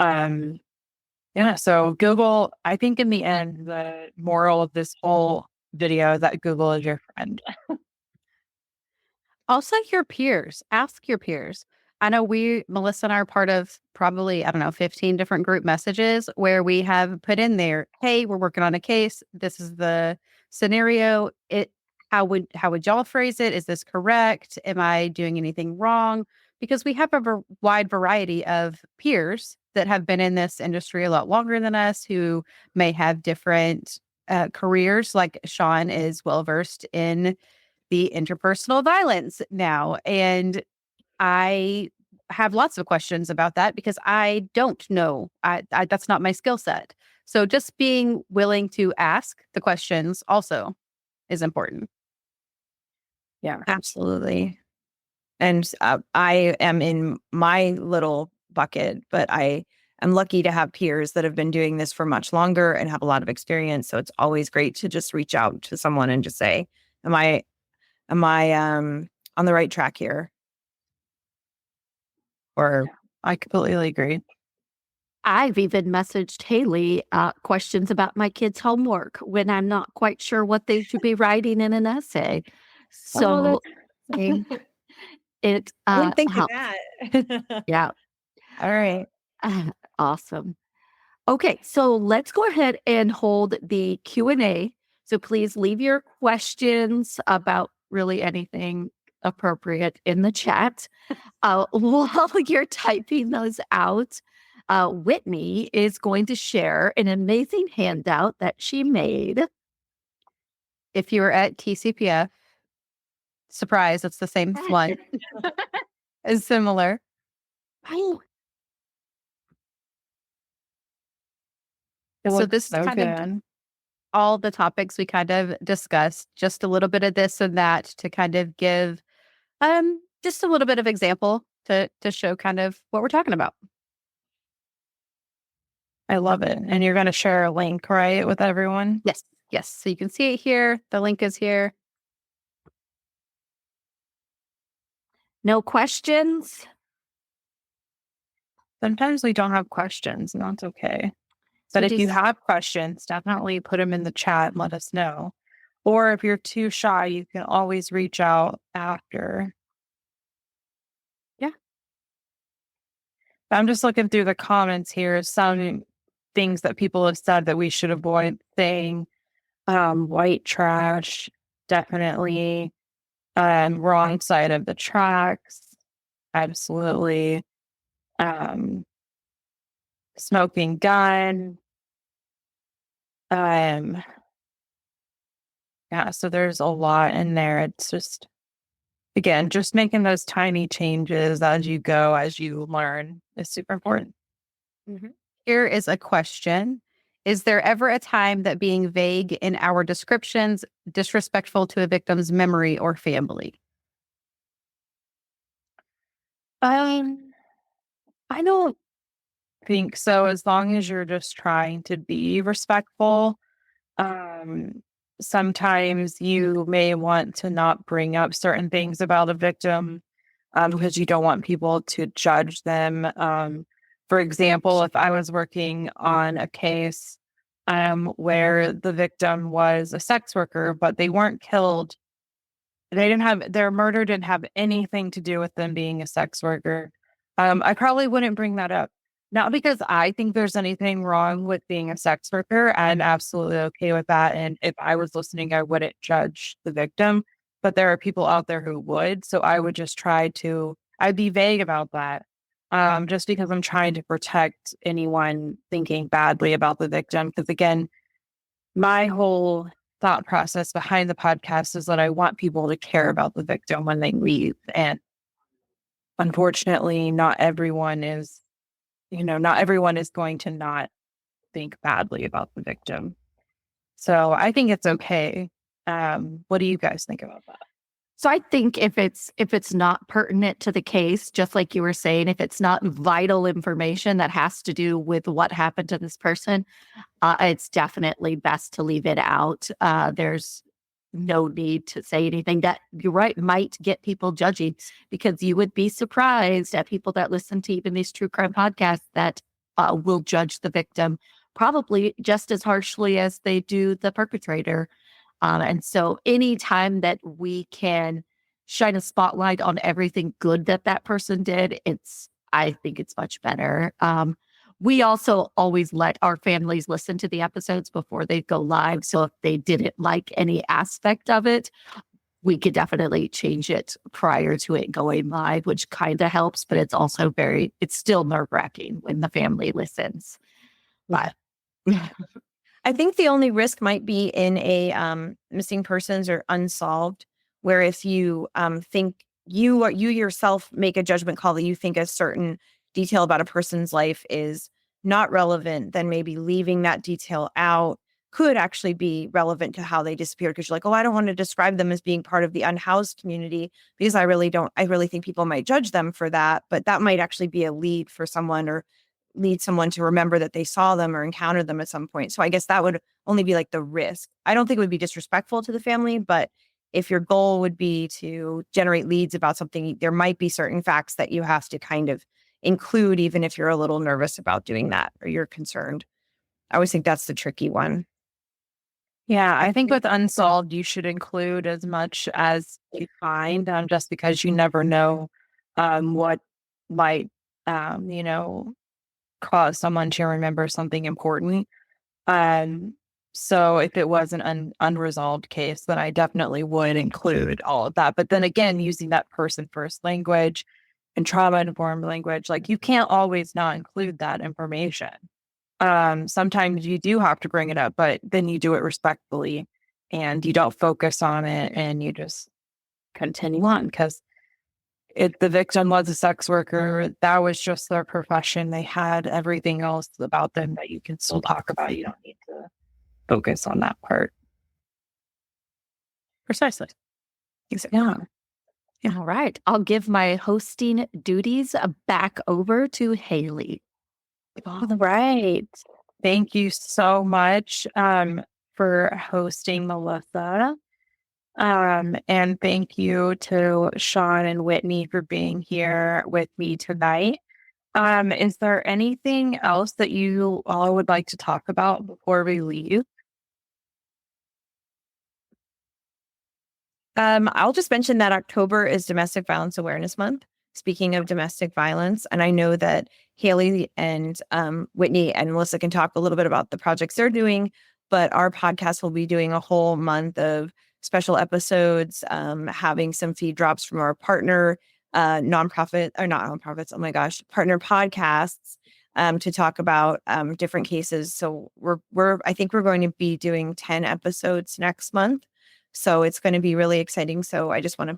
So Google, I think in the end, the moral of this whole video is that Google is your friend. Also, your peers. Ask your peers. I know Melissa and I are part of probably, 15 different group messages where we have put in there, hey, we're working on a case. This is the scenario. How would y'all phrase it? Is this correct? Am I doing anything wrong? Because we have a wide variety of peers that have been in this industry a lot longer than us, who may have different careers. Like Shaun is well versed in the interpersonal violence now, and I have lots of questions about that because I don't know. I that's not my skill set. So just being willing to ask the questions also is important. Yeah, absolutely. And I am in my little bucket, but I am lucky to have peers that have been doing this for much longer and have a lot of experience. So it's always great to just reach out to someone and just say, am I on the right track here? Or I completely agree. I've even messaged Haley questions about my kids' homework when I'm not quite sure what they should be writing in an essay. So it I didn't think helps. of that. Yeah. All right. Awesome. Okay, so let's go ahead and hold the Q&A. So please leave your questions about really anything appropriate in the chat. While you're typing those out, Whitney is going to share an amazing handout that she made. If you were at TCPF, surprise, it's the same one. It's similar. So this is kind of all the topics we kind of discussed, just a little bit of this and that to kind of give just a little bit of example to show kind of what we're talking about. I love it. And you're going to share a link, right, with everyone? Yes. Yes. So you can see it here. The link is here. No questions? Sometimes we don't have questions, and that's okay. But if you have questions, definitely put them in the chat and let us know. Or if you're too shy, you can always reach out after. Yeah. I'm just looking through the comments here. Some things that people have said that we should avoid saying. White trash, definitely. Wrong side of the tracks, absolutely. Smoking gun. Yeah, so there's a lot in there. It's just, again, just making those tiny changes as you go, as you learn is super important. Mm-hmm. Here is a question. Is there ever a time that being vague in our descriptions disrespectful to a victim's memory or family? I don't think so, as long as you're just trying to be respectful. Sometimes you may want to not bring up certain things about a victim because you don't want people to judge them. For example, if I was working on a case where the victim was a sex worker, but they weren't killed, their murder didn't have anything to do with them being a sex worker, I probably wouldn't bring that up. Not because I think there's anything wrong with being a sex worker. I'm absolutely okay with that. And if I was listening, I wouldn't judge the victim. But there are people out there who would. So I would just I'd be vague about that. Just because I'm trying to protect anyone thinking badly about the victim. Because again, my whole thought process behind the podcast is that I want people to care about the victim when they leave. And unfortunately, not everyone is going to not think badly about the victim. So I think it's okay. What do you guys think about that? So I think if it's not pertinent to the case, just like you were saying, if it's not vital information that has to do with what happened to this person, it's definitely best to leave it out. There's no need to say anything that, you're right, might get people judging, because you would be surprised at people that listen to even these true crime podcasts that will judge the victim probably just as harshly as they do the perpetrator. And so anytime that we can shine a spotlight on everything good that person did, I think it's much better. We also always let our families listen to the episodes before they go live. So if they didn't like any aspect of it, we could definitely change it prior to it going live, which kind of helps, but it's also it's still nerve-wracking when the family listens. But I think the only risk might be in a missing persons or unsolved, where if you think you yourself make a judgment call that you think a certain detail about a person's life is not relevant, then maybe leaving that detail out could actually be relevant to how they disappeared, because you're like, oh, I don't want to describe them as being part of the unhoused community because I really think people might judge them for that, but that might actually be a lead for someone, or lead someone to remember that they saw them or encountered them at some point. So I guess that would only be like the risk. I don't think it would be disrespectful to the family, but if your goal would be to generate leads about something, there might be certain facts that you have to kind of include, even if you're a little nervous about doing that or you're concerned. I always think that's the tricky one. Yeah, I think with unsolved, you should include as much as you find, just because you never know what might, cause someone to remember something important. So if it was an unresolved case, then I definitely would include all of that. But then again, using that person first language, and trauma-informed language, like you can't always not include that information. Sometimes you do have to bring it up, but then you do it respectfully and you don't focus on it and you just continue on because the victim was a sex worker. That was just their profession. They had everything else about them that you can still talk about. You don't need to focus on that part. Precisely. Yeah. All right. I'll give my hosting duties back over to Haley. All right. Thank you so much for hosting, Melissa. And thank you to Shaun and Whitney for being here with me tonight. Is there anything else that you all would like to talk about before we leave? I'll just mention that October is Domestic Violence Awareness Month. Speaking of domestic violence, and I know that Haley and Whitney and Melissa can talk a little bit about the projects they're doing, but our podcast will be doing a whole month of special episodes, having some feed drops from our partner nonprofit, or not nonprofits, oh my gosh, partner podcasts to talk about different cases. So I think we're going to be doing 10 episodes next month. So it's going to be really exciting. So I just want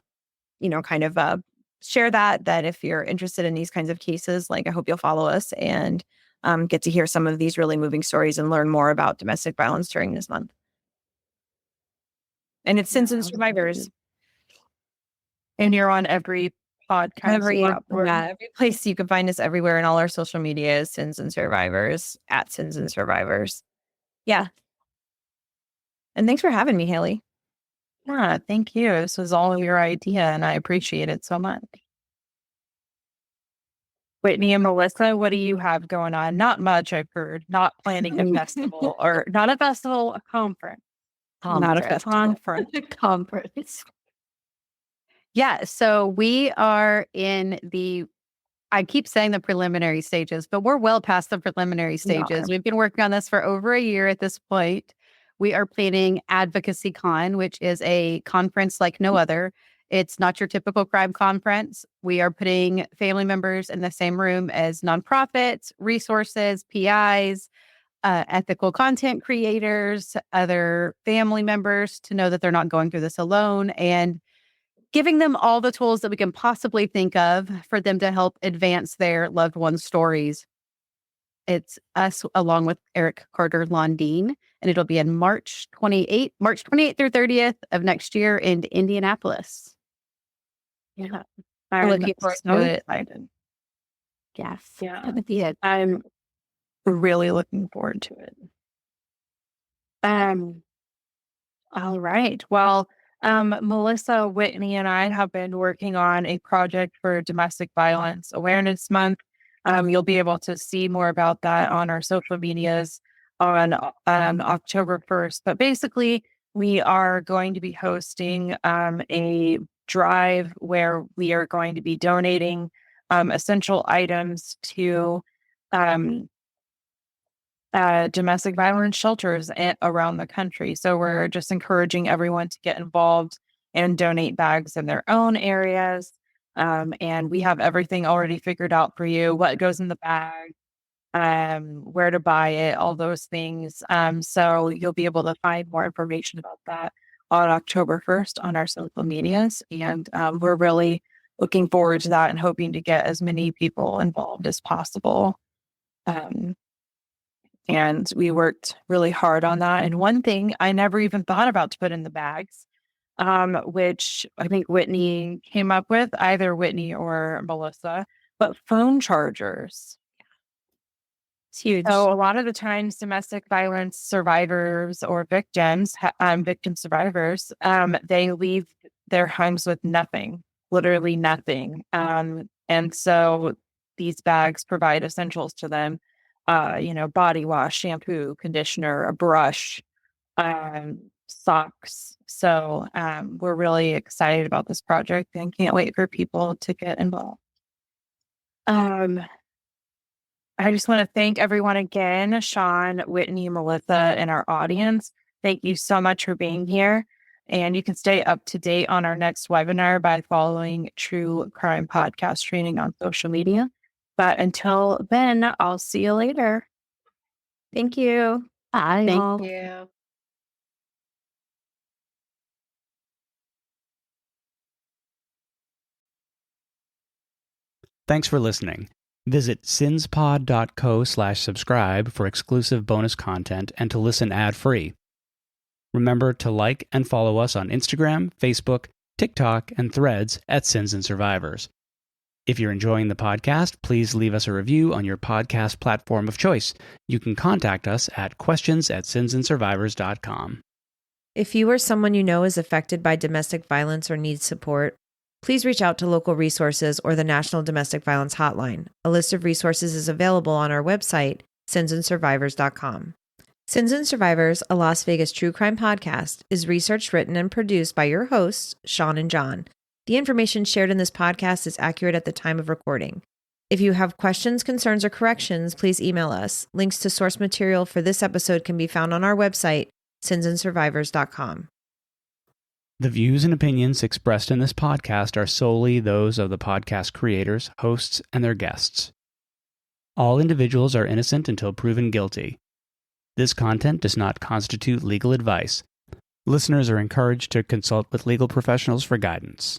to, kind of share that if you're interested in these kinds of cases, like I hope you'll follow us and get to hear some of these really moving stories and learn more about domestic violence during this month. And it's Sins and Survivors. And you're on every podcast. Every place you can find us everywhere, and all our social media is Sins and Survivors, at Sins and Survivors. Yeah. And thanks for having me, Haley. Yeah, thank you. This was all your idea, and I appreciate it so much. Whitney and Melissa, what do you have going on? Not much, I've heard. Not planning a festival, or not a festival, a conference. Not a festival. Conference. Yeah. So we are I keep saying the preliminary stages, but we're well past the preliminary stages. We've been working on this for over a year at this point. We are planning Advocacy Con, which is a conference like no other. It's not your typical crime conference. We are putting family members in the same room as nonprofits, resources, PIs, ethical content creators, other family members to know that they're not going through this alone, and giving them all the tools that we can possibly think of for them to help advance their loved ones' stories. It's us along with Eric Carter Londine, and it'll be in March 28th through 30th of next year in Indianapolis. Yeah. I'm looking forward so to it. excited. Yes. Yeah. That would be it. I'm really looking forward to it. All right. Well, Melissa, Whitney, and I have been working on a project for Domestic Violence Awareness Month. You'll be able to see more about that on our social medias on October 1st. But basically, we are going to be hosting a drive where we are going to be donating essential items to domestic violence shelters around the country. So we're just encouraging everyone to get involved and donate bags in their own areas. And we have everything already figured out for you, what goes in the bag, where to buy it, all those things. So you'll be able to find more information about that on October 1st on our social medias. And we're really looking forward to that and hoping to get as many people involved as possible. And we worked really hard on that. And one thing I never even thought about to put in the bags, which I think Whitney came up with, either Whitney or Melissa, but phone chargers. It's huge. So a lot of the times domestic violence survivors or victim survivors, they leave their homes with nothing, literally nothing. And so these bags provide essentials to them. Body wash, shampoo, conditioner, a brush, socks. So we're really excited about this project and can't wait for people to get involved. I just want to thank everyone again, Shaun, Whitney, Melissa, and our audience. Thank you so much for being here. And you can stay up to date on our next webinar by following True Crime Podcast Training on social media. But until then, I'll see you later. Thank you. Bye, Thank all. you. Thanks for listening. Visit sinspod.co/subscribe for exclusive bonus content and to listen ad-free. Remember to like and follow us on Instagram, Facebook, TikTok, and Threads at Sins and Survivors. If you're enjoying the podcast, please leave us a review on your podcast platform of choice. You can contact us at questions@sinsandsurvivors.com. If you or someone you know is affected by domestic violence or needs support, please reach out to local resources or the National Domestic Violence Hotline. A list of resources is available on our website, sinsandsurvivors.com. Sins and Survivors, a Las Vegas true crime podcast, is researched, written, and produced by your hosts, Shaun and John. The information shared in this podcast is accurate at the time of recording. If you have questions, concerns, or corrections, please email us. Links to source material for this episode can be found on our website, sinsandsurvivors.com. The views and opinions expressed in this podcast are solely those of the podcast creators, hosts, and their guests. All individuals are innocent until proven guilty. This content does not constitute legal advice. Listeners are encouraged to consult with legal professionals for guidance.